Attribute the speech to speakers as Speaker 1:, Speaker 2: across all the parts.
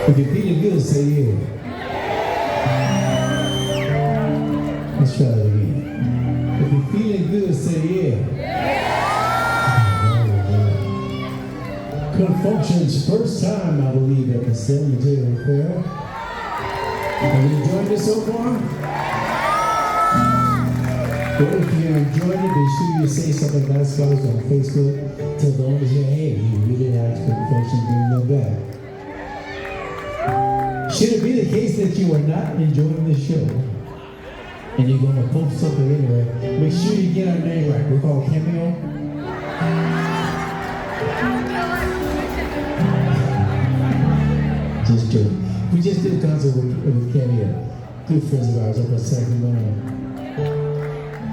Speaker 1: If you're feeling good, say yeah. Let's try it again. If you're feeling good, say yeah. ConFunkShun's first time, I believe, at the San Mateo Fair. Have you enjoyed it so far? Well, if you enjoyed it, be sure you say something nice about us on Facebook. Tell the owners, hey, you really like ConFunkShun, bring them back. Should it be the case that you are not enjoying the show, and you're going to post something anyway, make sure you get our name right. We're called Cameo. Just joking. We just did a concert with Cameo, good friends of ours up at Sacramento.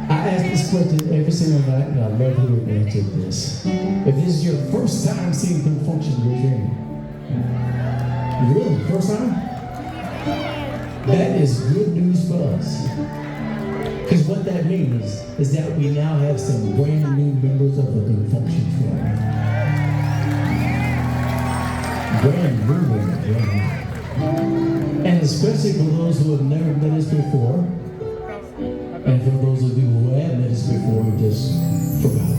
Speaker 1: I ask this question every single night, and I love hearing the answer to this. If this is your first time seeing ConFunkShun, raise your hand. Really? First time? That is good news for us. Because what that means is that we now have some brand new members of the ConFunkShun family. Brand new members. And especially for those who have never met us before, and for those of you who have met us before and just forgot.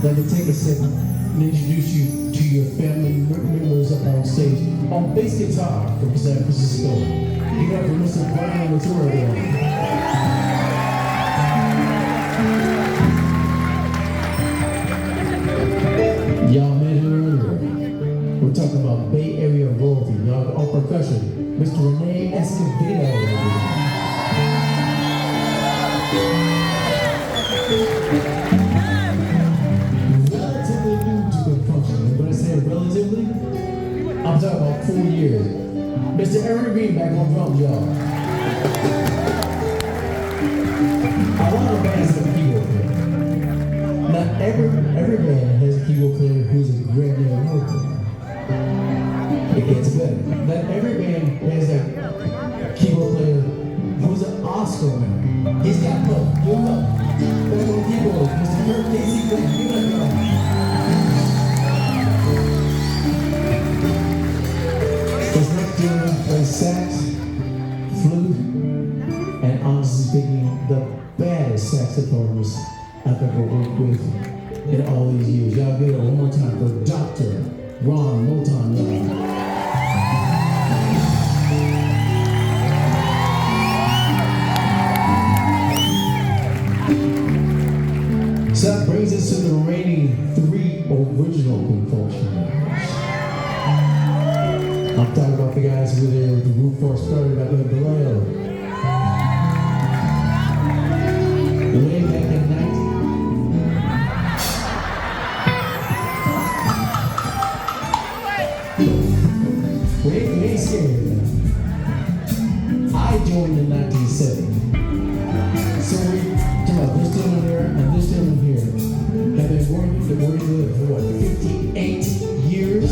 Speaker 1: Let me take a second and introduce you to your family members up on stage. On bass guitar from San Francisco, you got from Mr. Brian Mateo. Y'all met him earlier. We're talking about Bay Area royalty. Y'all on percussion, Mr. Renee Escobedo. Relatively new to ConFunkShun. And when I say relatively, I'm talking about 4 years. Mr. Aaron Green back on drums, y'all. A lot of bands have a keyboard player. Not every band has a keyboard player who's a Grammy Award winner. It gets better. Not every band has a keyboard player who's an Oscar winner. He's got both. Give him up. Back on keyboard, Mr. Kirk Casey. Give it up, y'all. Play sax, flute, and honestly speaking, the baddest saxophonist I've ever worked with in all these years. Y'all give it one more time for Dr. Ron Moulton, y'all. So that brings us to the remaining 3 original ConFunkShun members. I'm talking about the guys who were there with the Roof Force started back in below. Way back in 19... We ain't scared now. I joined in 1970. So we talk about this gentleman there and this gentleman here have been working with for what, 58 years?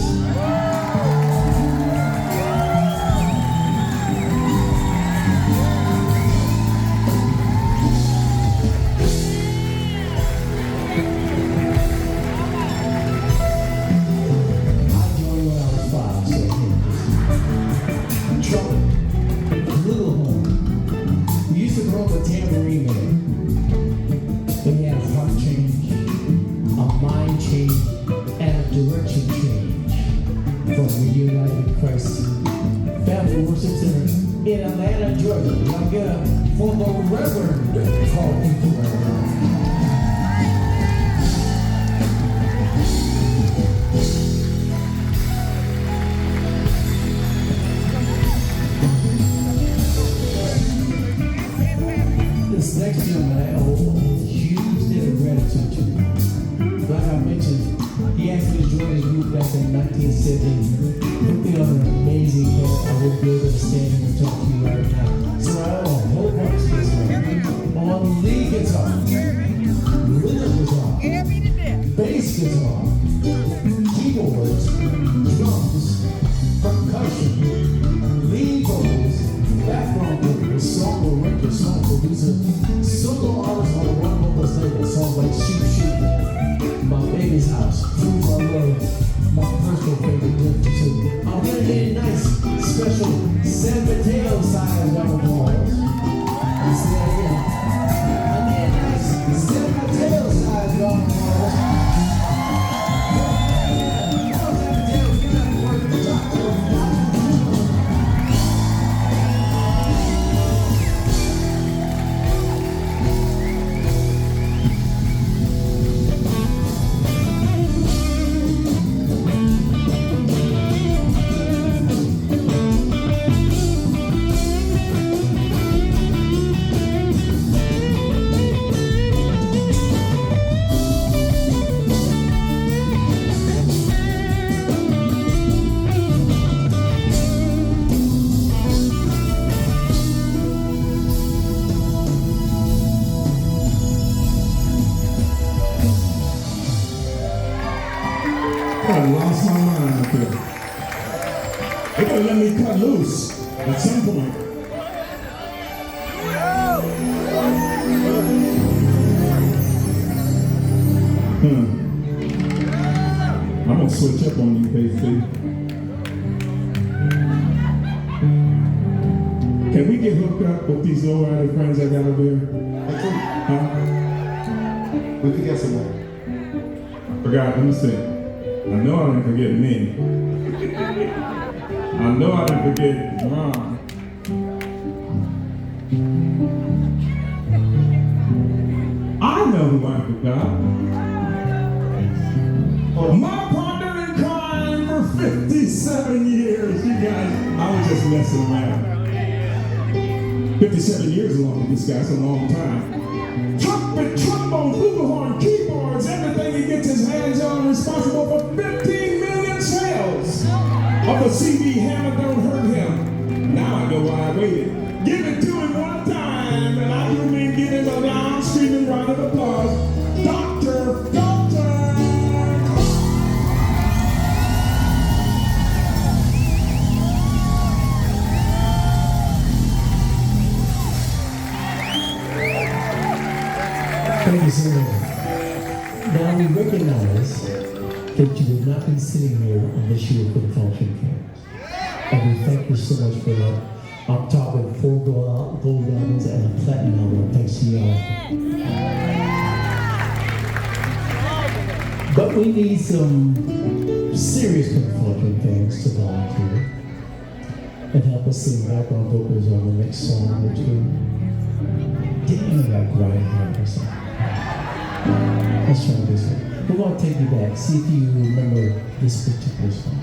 Speaker 1: In Atlanta, Georgia, y'all get up for the Reverend called Intoduction. This next gentleman I owe a huge debt of gratitude to. Like I mentioned, he actually joined his group back in 1970. Put me on an amazing head. I would be able to stand here and talk to you right now. So I owe a whole bunch of this man. On lead guitar, rhythm guitar, bass guitar, keyboards, drums, percussion, lead vocals, background vocals, song arranger, song producer, solo artist on the one vocals label, songs like Shoot Shoot, My Baby's House, Prove My Love, my personal favorite gift too. I'm gonna get it nice. special San Mateo size on the walls. You see that again? I need a nice San Mateo size on the walls.
Speaker 2: I lost my mind up here. They gotta let me cut loose at some point. I'm gonna switch up on you, KC. Can we get hooked up with these low rider friends I got over here? Huh?
Speaker 3: We could get some more.
Speaker 2: Forgot, let me see. I know I didn't forget me. I know I didn't forget Mom. I know who I forgot. My partner in crime for 57 years. You guys, I was just messing around. 57 years along with this guy, that's a long time. Trumpet, trombone, flugelhorn, keyboards, everything he gets his hands on, responsible for 15 million sales of the CD Hammer Don't Hurt Him. Now I know why I waited. Give it to him one time, and I do mean give him a loud screaming round of applause. Doctor.
Speaker 1: Thank you so much. Now we recognize that you would not be sitting here unless you were for the function cameras. And we thank you so much for that. I'm talking 4 gold albums and a platinum album. Thanks to y'all. But we need some serious function fans to volunteer and help us sing background vocals on the next song or two. Didn't you like Ryan Harrison? Let's try this one. We're going to take you back. See if you remember this particular song.